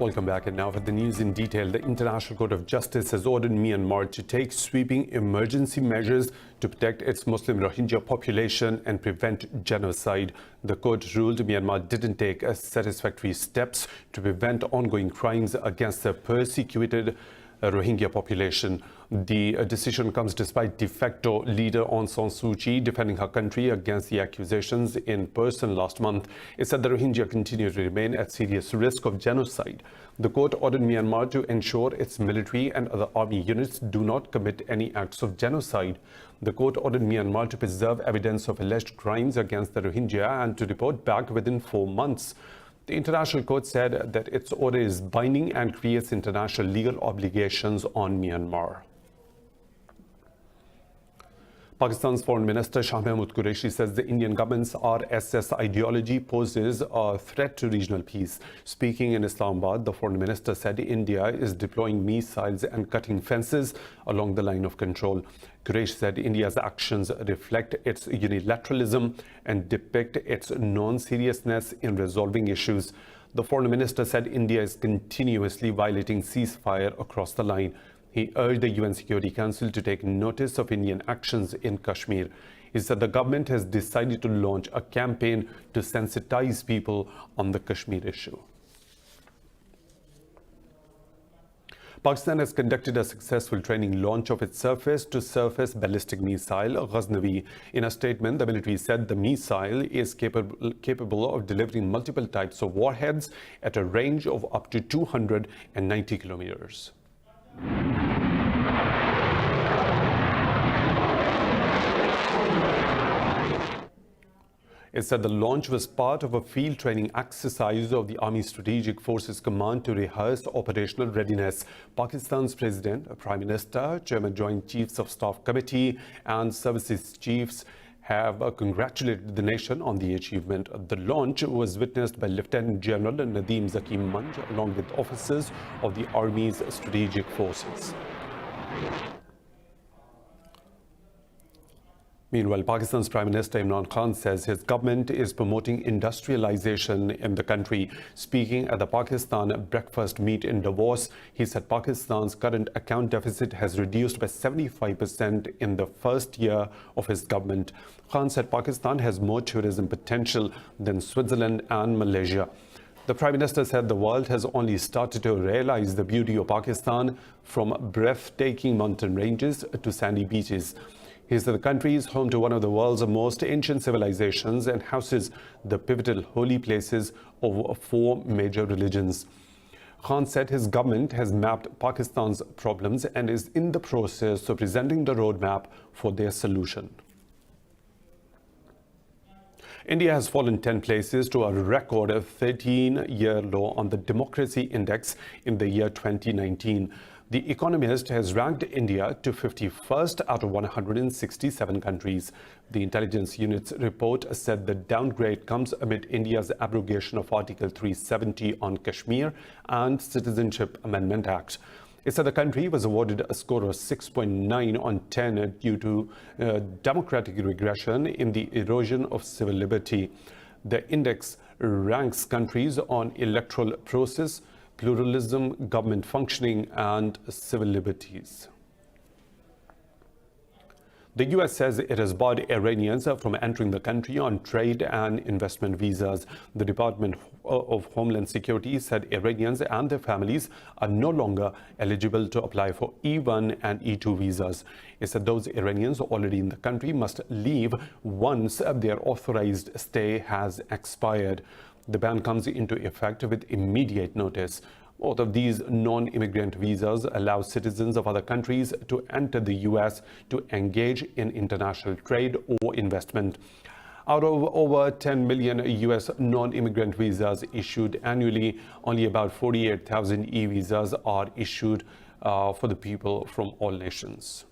Welcome back. And now for the news in detail. The International Court of Justice has ordered Myanmar to take sweeping emergency measures to protect its Muslim Rohingya population and prevent genocide. The court ruled Myanmar didn't take satisfactory steps to prevent ongoing crimes against the persecuted Rohingya population. The decision comes despite de facto leader Aung San Suu Kyi defending her country against the accusations in person last month. It said the Rohingya continue to remain at serious risk of genocide. The court ordered Myanmar to ensure its military and other army units do not commit any acts of genocide. The court ordered Myanmar to preserve evidence of alleged crimes against the Rohingya and to report back within 4 months. The International Court said that its order is binding and creates international legal obligations on Myanmar. Pakistan's Foreign Minister Shah Mahmood Qureshi says the Indian government's RSS ideology poses a threat to regional peace. Speaking in Islamabad, the Foreign Minister said India is deploying missiles and cutting fences along the line of control. Qureshi said India's actions reflect its unilateralism and depict its non-seriousness in resolving issues. The Foreign Minister said India is continuously violating ceasefire across the line. He urged the UN Security Council to take notice of Indian actions in Kashmir. He said the government has decided to launch a campaign to sensitize people on the Kashmir issue. Pakistan has conducted a successful training launch of its surface-to-surface ballistic missile, Ghaznavi. In a statement, the military said the missile is capable of delivering multiple types of warheads at a range of up to 290 kilometers. It said the launch was part of a field training exercise of the Army Strategic Forces Command to rehearse operational readiness. Pakistan's President, Prime Minister, Chairman Joint Chiefs of Staff Committee and Services Chiefs have congratulated the nation on the achievement. The launch was witnessed by Lieutenant General Nadeem Zakim Manj along with officers of the Army's Strategic Forces. Meanwhile, Pakistan's Prime Minister Imran Khan says his government is promoting industrialization in the country. Speaking at the Pakistan breakfast meet in Davos, he said Pakistan's current account deficit has reduced by 75% in the first year of his government. Khan said Pakistan has more tourism potential than Switzerland and Malaysia. The Prime Minister said the world has only started to realize the beauty of Pakistan, from breathtaking mountain ranges to sandy beaches. He said the country is home to one of the world's most ancient civilizations and houses the pivotal holy places of 4 major religions. Khan said his government has mapped Pakistan's problems and is in the process of presenting the roadmap for their solution. India has fallen 10 places to a record 13-year low on the Democracy Index in the year 2019. The Economist has ranked India to 51st out of 167 countries. The intelligence unit's report said the downgrade comes amid India's abrogation of Article 370 on Kashmir and Citizenship Amendment Act. It said the country was awarded a score of 6.9 on 10 due to democratic regression in the erosion of civil liberty. The index ranks countries on electoral process, pluralism, government functioning, and civil liberties. The U.S. says it has barred Iranians from entering the country on trade and investment visas. The Department of Homeland Security said Iranians and their families are no longer eligible to apply for E1 and E2 visas. It said those Iranians already in the country must leave once their authorized stay has expired. The ban comes into effect with immediate notice. Both of these non-immigrant visas allow citizens of other countries to enter the U.S. to engage in international trade or investment. Out of over 10 million U.S. non-immigrant visas issued annually, only about 48,000 e-visas are issued for the people from all nations.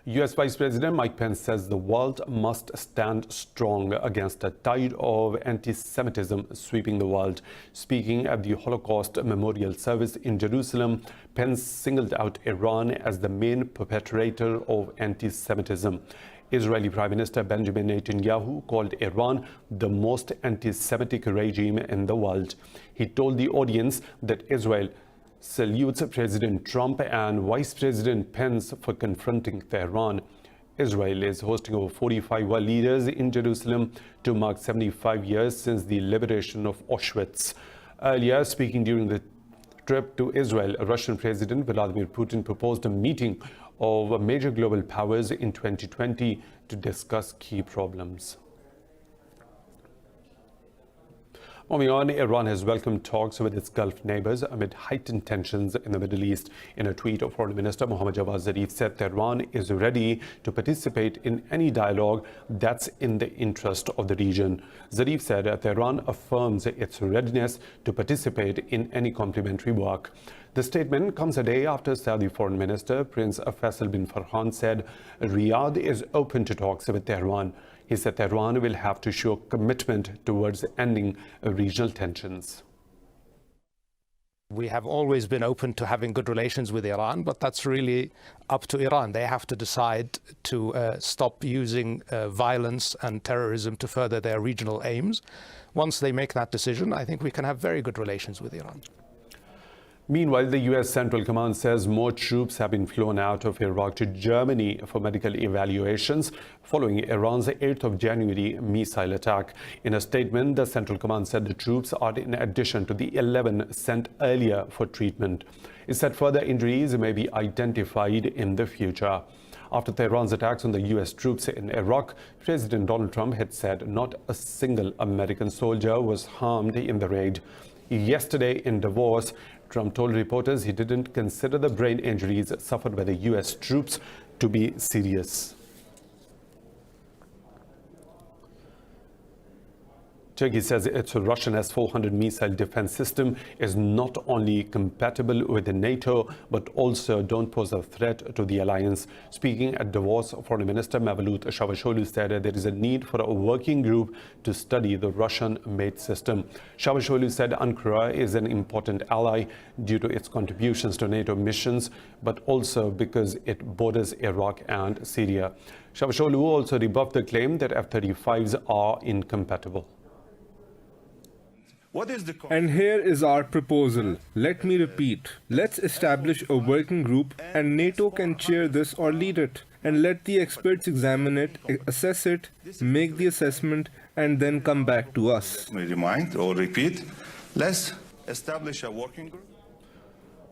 U.S. Vice President Mike Pence says the world must stand strong against a tide of anti-Semitism sweeping the world. Speaking at the Holocaust Memorial Service in Jerusalem, Pence singled out Iran as the main perpetrator of anti-Semitism. Israeli Prime Minister Benjamin Netanyahu called Iran the most anti-Semitic regime in the world. He told the audience that Israel salutes President Trump and Vice President Pence for confronting Tehran. Israel is hosting over 45 world leaders in Jerusalem to mark 75 years since the liberation of Auschwitz. Earlier, speaking during the trip to Israel, Russian President Vladimir Putin proposed a meeting of major global powers in 2020 to discuss key problems. Moving on, Iran has welcomed talks with its Gulf neighbors amid heightened tensions in the Middle East. In a tweet, Foreign Minister Mohammad Javad Zarif said Tehran is ready to participate in any dialogue that's in the interest of the region. Zarif said that Tehran affirms its readiness to participate in any complementary work. The statement comes a day after Saudi Foreign Minister Prince Faisal bin Farhan said Riyadh is open to talks with Tehran. He said Tehran will have to show commitment towards ending regional tensions. We have always been open to having good relations with Iran, but that's really up to Iran. They have to decide to stop using violence and terrorism to further their regional aims. Once they make that decision, I think we can have very good relations with Iran. Meanwhile, the U.S. Central Command says more troops have been flown out of Iraq to Germany for medical evaluations following Iran's 8th of January missile attack. In a statement, the Central Command said the troops are in addition to the 11 sent earlier for treatment. It said further injuries may be identified in the future. After Tehran's attacks on the U.S. troops in Iraq, President Donald Trump had said not a single American soldier was harmed in the raid. Yesterday in Davos, Trump told reporters he didn't consider the brain injuries suffered by the U.S. troops to be serious. Turkey says its Russian S-400 missile defense system is not only compatible with NATO, but also don't pose a threat to the alliance. Speaking at Davos, Foreign Minister Mevlut Çavuşoğlu said there is a need for a working group to study the Russian-made system. Çavuşoğlu said Ankara is an important ally due to its contributions to NATO missions, but also because it borders Iraq and Syria. Çavuşoğlu also rebuffed the claim that F-35s are incompatible. And here is our proposal. Let me repeat. Let's establish a working group and NATO can chair this or lead it. And let the experts examine it, assess it, make the assessment, and then come back to us. Remind or repeat. Let's establish a working group.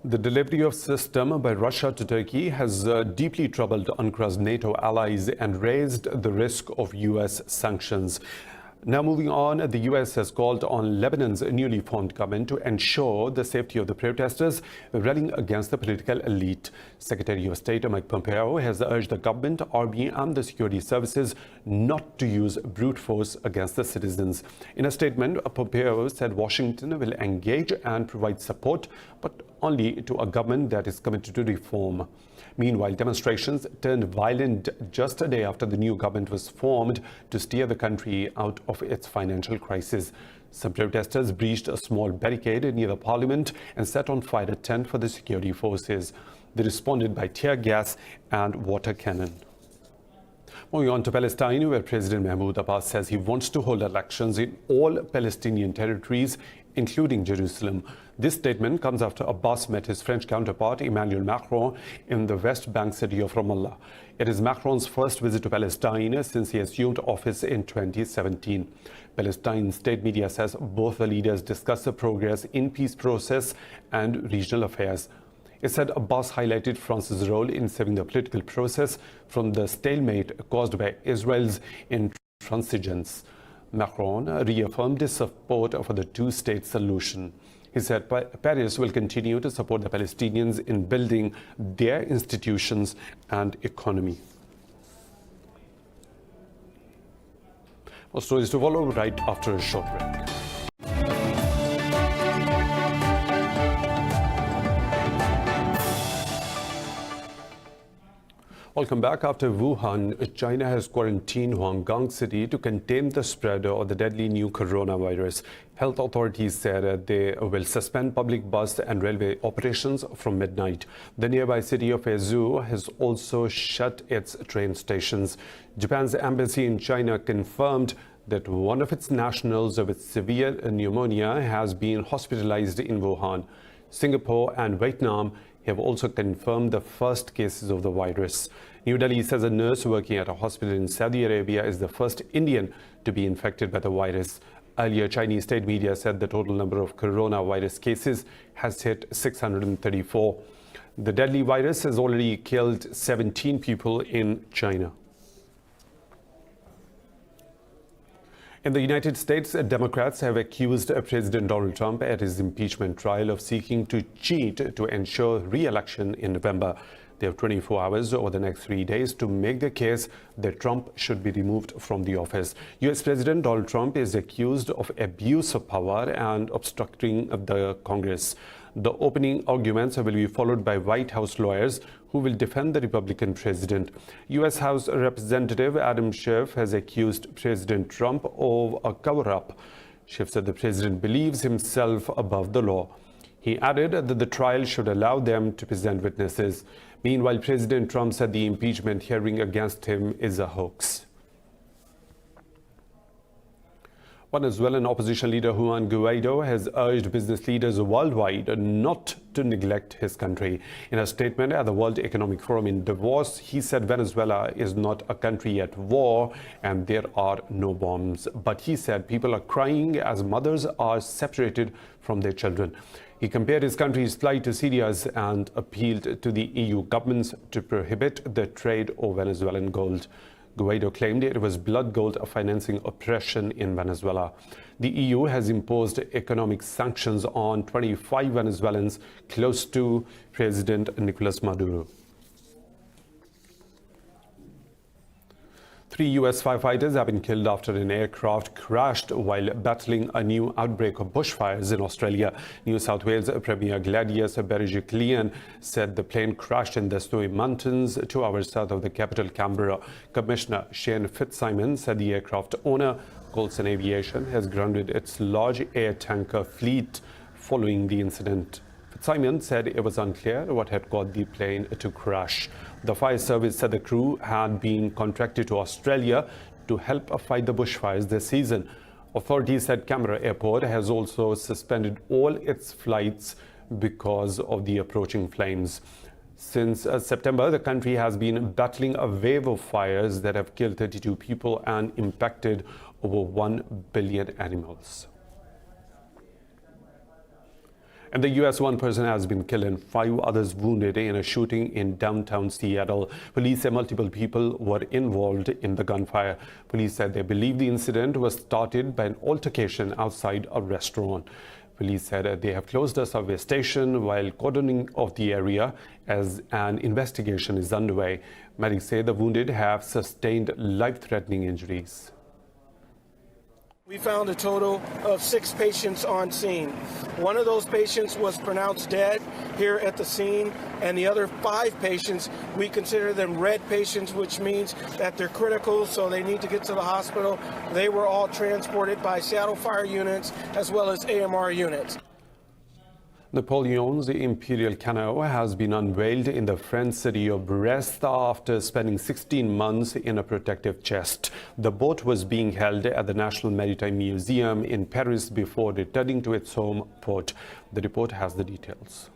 The delivery of system by Russia to Turkey has deeply troubled Ankara's NATO allies and raised the risk of U.S. sanctions. Now moving on, the U.S. has called on Lebanon's newly formed government to ensure the safety of the protesters rallying against the political elite. Secretary of State Mike Pompeo has urged the government, army and the security services not to use brute force against the citizens. In a statement, Pompeo said Washington will engage and provide support, but only to a government that is committed to reform. Meanwhile, demonstrations turned violent just a day after the new government was formed to steer the country out of its financial crisis. Some protesters breached a small barricade near the parliament and set on fire a tent for the security forces. They responded by tear gas and water cannon. Moving on to Palestine, where President Mahmoud Abbas says he wants to hold elections in all Palestinian territories, including Jerusalem. This statement comes after Abbas met his French counterpart Emmanuel Macron in the West Bank city of Ramallah. It is Macron's first visit to Palestine since he assumed office in 2017. Palestine state media says both the leaders discussed the progress in peace process and regional affairs. It said Abbas highlighted France's role in saving the political process from the stalemate caused by Israel's intransigence. Macron reaffirmed his support for the two-state solution. He said Paris will continue to support the Palestinians in building their institutions and economy. More stories to follow right after a short break. Welcome back. After Wuhan, China has quarantined Guangdong City to contain the spread of the deadly new coronavirus. Health authorities said they will suspend public bus and railway operations from midnight. The nearby city of Ezhou has also shut its train stations. Japan's embassy in China confirmed that one of its nationals with severe pneumonia has been hospitalized in Wuhan. Singapore and Vietnam have also confirmed the first cases of the virus. New Delhi says a nurse working at a hospital in Saudi Arabia is the first Indian to be infected by the virus. Earlier, Chinese state media said the total number of coronavirus cases has hit 634. The deadly virus has already killed 17 people in China. In the United States, Democrats have accused President Donald Trump at his impeachment trial of seeking to cheat to ensure re-election in November. They have 24 hours over the next 3 days to make the case that Trump should be removed from the office. U.S. President Donald Trump is accused of abuse of power and obstructing the Congress. The opening arguments will be followed by White House lawyers who will defend the Republican president. U.S. House Representative Adam Schiff has accused President Trump of a cover-up. Schiff said the president believes himself above the law. He added that the trial should allow them to present witnesses. Meanwhile, President Trump said the impeachment hearing against him is a hoax. Venezuelan opposition leader Juan Guaido has urged business leaders worldwide not to neglect his country. In a statement at the World Economic Forum in Davos, he said Venezuela is not a country at war and there are no bombs. But he said people are crying as mothers are separated from their children. He compared his country's plight to Syria's and appealed to the EU governments to prohibit the trade of Venezuelan gold. Guaido claimed it was blood gold financing oppression in Venezuela. The EU has imposed economic sanctions on 25 Venezuelans close to President Nicolas Maduro. 3 U.S. firefighters have been killed after an aircraft crashed while battling a new outbreak of bushfires in Australia. New South Wales Premier Gladys Berejiklian said the plane crashed in the Snowy Mountains 2 hours south of the capital, Canberra. Commissioner Shane Fitzsimon said the aircraft owner, Colson Aviation, has grounded its large air tanker fleet following the incident. Fitzsimon said it was unclear what had caused the plane to crash. The fire service said the crew had been contracted to Australia to help fight the bushfires this season. Authorities said Canberra Airport has also suspended all its flights because of the approaching flames. Since September, the country has been battling a wave of fires that have killed 32 people and impacted over 1 billion animals. In the U.S., 1 person has been killed and 5 others wounded in a shooting in downtown Seattle. Police say multiple people were involved in the gunfire. Police said they believe the incident was started by an altercation outside a restaurant. Police said they have closed a subway station while cordoning off the area as an investigation is underway. Medics say the wounded have sustained life-threatening injuries. We found a total of 6 patients on scene. One of those patients was pronounced dead here at the scene, and the other 5 patients, we consider them red patients, which means that they're critical, so they need to get to the hospital. They were all transported by Seattle Fire units as well as AMR units. Napoleon's imperial canoe has been unveiled in the French city of Brest after spending 16 months in a protective chest. The boat was being held at the National Maritime Museum in Paris before returning to its home port. The report has the details.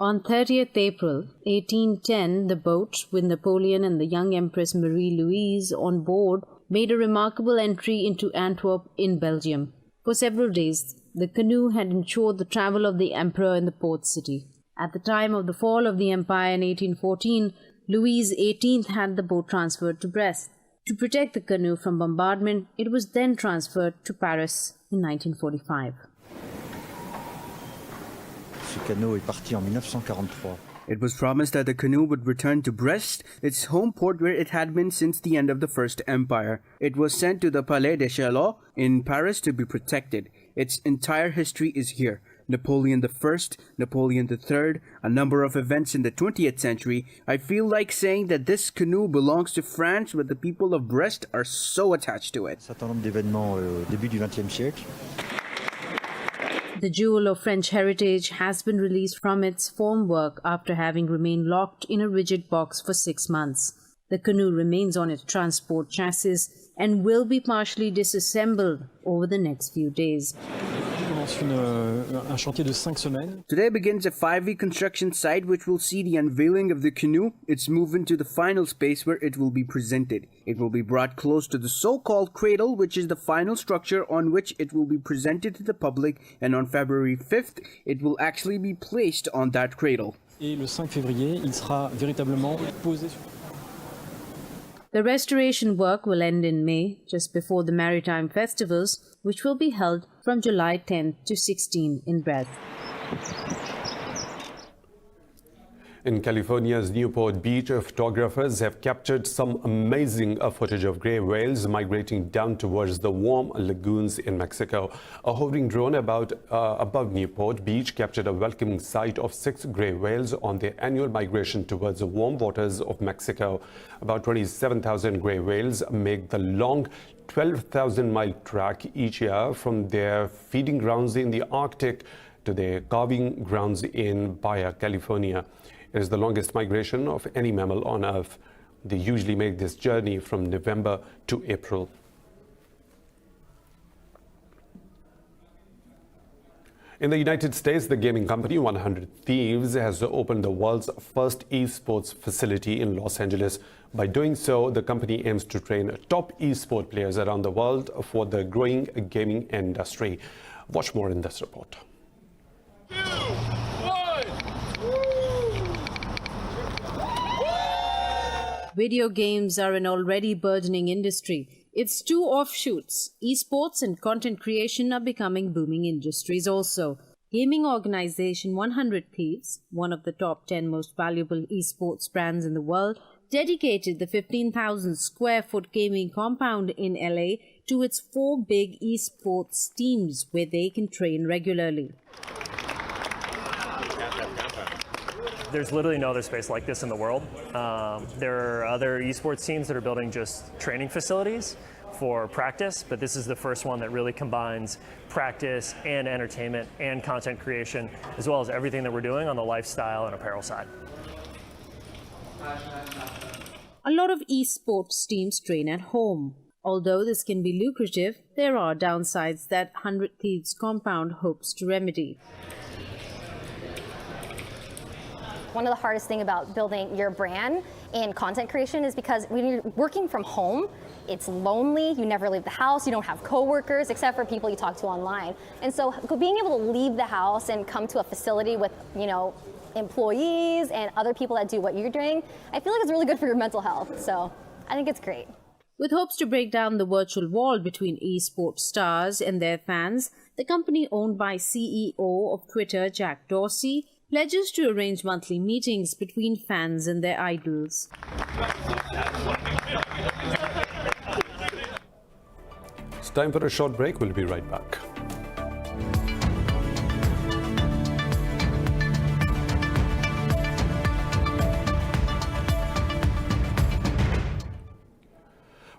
On 30th April 1810, the boat, with Napoleon and the young Empress Marie-Louise on board, made a remarkable entry into Antwerp in Belgium. For several days, the canoe had ensured the travel of the emperor in the port city. At the time of the fall of the empire in 1814, Louis XVIII had the boat transferred to Brest. To protect the canoe from bombardment, it was then transferred to Paris in 1945. Ce canot est parti en 1943. It was promised that the canoe would return to Brest, its home port where it had been since the end of the First Empire. It was sent to the Palais des Chalets in Paris to be protected. Its entire history is here. Napoleon I, Napoleon III, a number of events in the 20th century, I feel like saying that this canoe belongs to France, but the people of Brest are so attached to it. Un certain nombre d'événements au début du XXe siècle. The jewel of French heritage has been released from its formwork after having remained locked in a rigid box for 6 months. The canoe remains on its transport chassis and will be partially disassembled over the next few days. Un chantier de 5 semaines. Today begins a 5-week construction site which will see the unveiling of the canoe, its movement to the final space where it will be presented. It will be brought close to the so-called cradle, which is the final structure on which it will be presented to the public, and on February 5th, it will actually be placed on that cradle. Et le 5 février, il sera véritablement posé sur... The restoration work will end in May, just before the Maritime Festivals, which will be held from July 10th to 16 in Brest. In California's Newport Beach, photographers have captured some amazing footage of gray whales migrating down towards the warm lagoons in Mexico. A hovering drone above Newport Beach captured a welcoming sight of 6 gray whales on their annual migration towards the warm waters of Mexico. About 27,000 gray whales make the long 12,000-mile trek each year from their feeding grounds in the Arctic to their calving grounds in Baja California. It is the longest migration of any mammal on Earth. They usually make this journey from November to April. In the United States, the gaming company 100 Thieves has opened the world's first eSports facility in Los Angeles. By doing so, the company aims to train top eSport players around the world for the growing gaming industry. Watch more in this report. Video games are an already burgeoning industry. Its 2 offshoots, esports and content creation, are becoming booming industries also. Gaming organization 100 Thieves, one of the top 10 most valuable esports brands in the world, dedicated the 15,000 square foot gaming compound in LA to its 4 big esports teams where they can train regularly. There's literally no other space like this in the world. There are other esports teams that are building just training facilities for practice, but this is the first one that really combines practice and entertainment and content creation, as well as everything that we're doing on the lifestyle and apparel side. A lot of esports teams train at home. Although this can be lucrative, there are downsides that 100 Thieves compound hopes to remedy. One of the hardest things about building your brand in content creation is because when you're working from home, it's lonely, you never leave the house, you don't have coworkers except for people you talk to online. And so being able to leave the house and come to a facility with, employees and other people that do what you're doing, I feel like it's really good for your mental health. So I think it's great. With hopes to break down the virtual wall between esports stars and their fans, the company owned by CEO of Twitter, Jack Dorsey, pledges to arrange monthly meetings between fans and their idols. It's time for a short break. We'll be right back.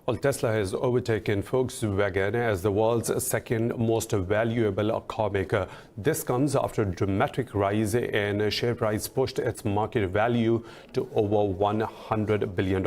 Well, Tesla has overtaken Volkswagen as the world's second most valuable car maker. This comes after a dramatic rise in share price pushed its market value to over $100 billion.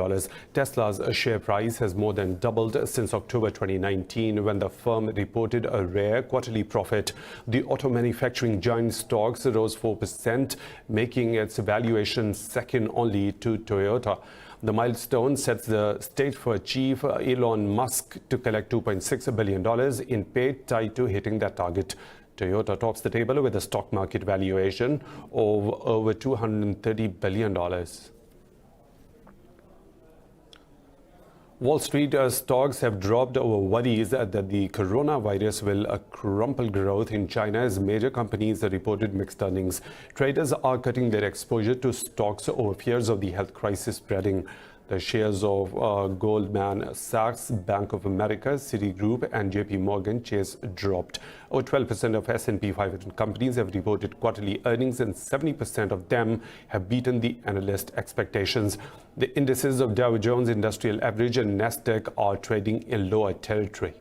Tesla's share price has more than doubled since October 2019 when the firm reported a rare quarterly profit. The auto manufacturing giant stocks rose 4%, making its valuation second only to Toyota. The milestone sets the stage for Chief Elon Musk to collect $2.6 billion in pay tied to hitting that target. Toyota tops the table with a stock market valuation of over $230 billion. Wall Street stocks have dropped over worries that the coronavirus will crumple growth in China as major companies reported mixed earnings. Traders are cutting their exposure to stocks over fears of the health crisis spreading. The shares of Goldman Sachs, Bank of America, Citigroup and JP Morgan Chase dropped. Over 12% of S&P 500 companies have reported quarterly earnings and 70% of them have beaten the analyst expectations. The indices of Dow Jones Industrial Average and Nasdaq are trading in lower territory.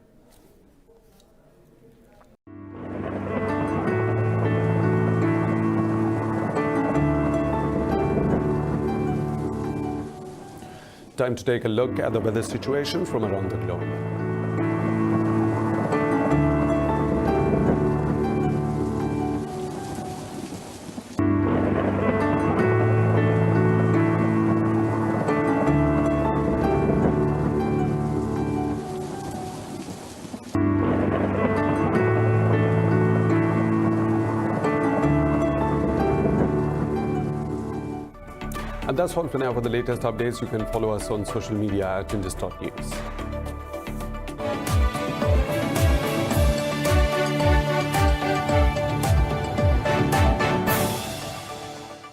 Time to take a look at the weather situation from around the globe. And that's all for now. For the latest updates, you can follow us on social media at Indus.news.